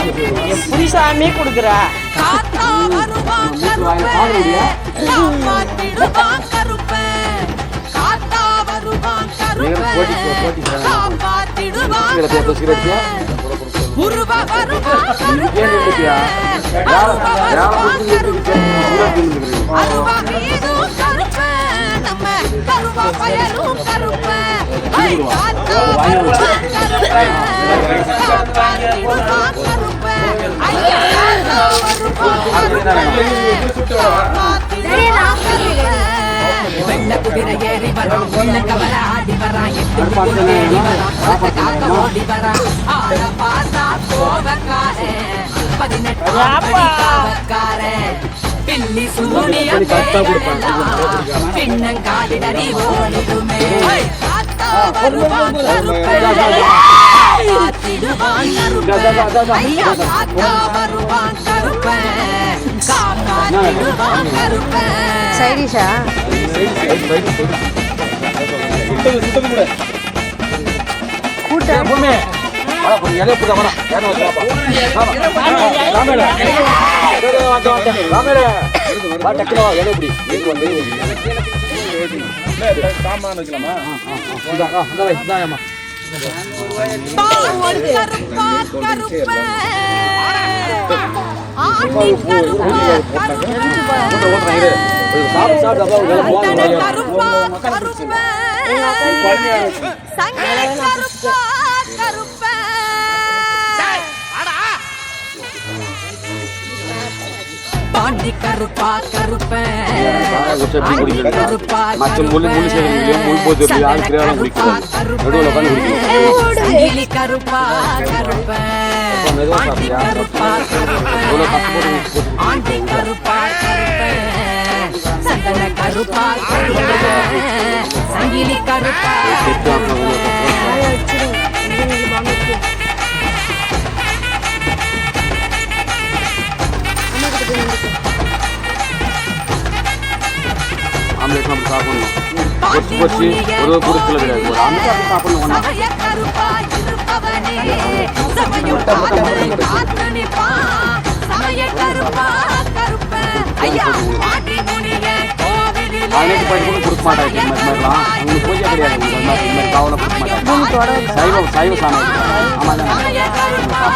என் புரிசாமே கொடுக்குறா வெள்ள குதிரை ஏறி வரான் உள்ள கவர ஆடி வரான் எட்டு ஏறி வரான் காக்க ஓடி வரான் ஆள பார்த்தா கோபக்காரே 18 காவக்காரே பில்லி சூனிய பின்னங்காலிடறி ஓடிடுமே காத்தா வருவான் காத்திடுவான் ஐயா காத்தா வருவான் கருப்பன் காத்திடுவான் கருப்பன் சைடிஷா பாண்டி கருப்பா கருப்பன் கருப்பா ஆண்டி கருப்பா சந்தன கருப்பா சங்கிலி கருப்பா ஆம்லேட் நம்ம சாப்பிடணும் பொச்சு ஒரு குடுக்கல கிடையாது ஒரு ஆம்லேட் சாப்பிடணும் ஆம்லேட் போயிட்டு கூட கொடுக்க மாட்டாங்க இந்த மாதிரிலாம் அவங்களுக்கு பூஜை கிடையாது இந்த மாதிரி காவலை கொடுக்க மாட்டாங்க சைவ சாணம் ஆமாம்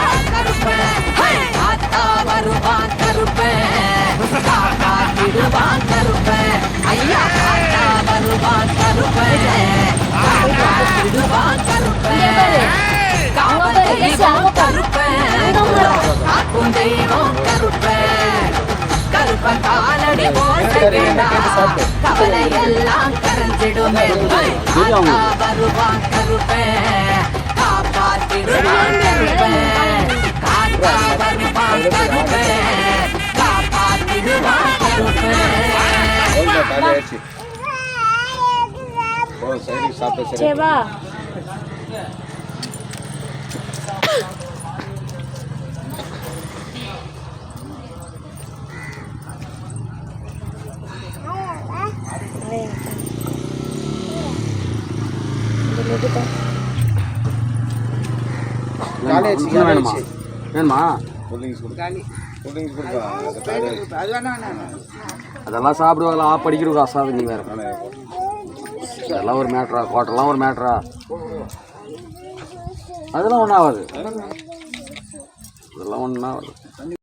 காலடி கவலை எல்லாம் கரைஞ்சிடுமே வருவான் கருப்பன் காப்பாற்றிடுவான் கருப்பன் காத்தா வருவான் கருப்பன் காப்பாற்றிடுவான் கருப்பன் சேவா வேணுமா அதெல்லாம் சாப்பிடுவாங்களா படிக்கிறதுக்கு அசாது நீ வேற அதெல்லாம் ஒரு மேட்ரா ஹோட்டல்லாம் ஒரு மேட்ரா அதெல்லாம் ஒன்றும் ஆகாது அதெல்லாம் ஒன்றும் ஆகாது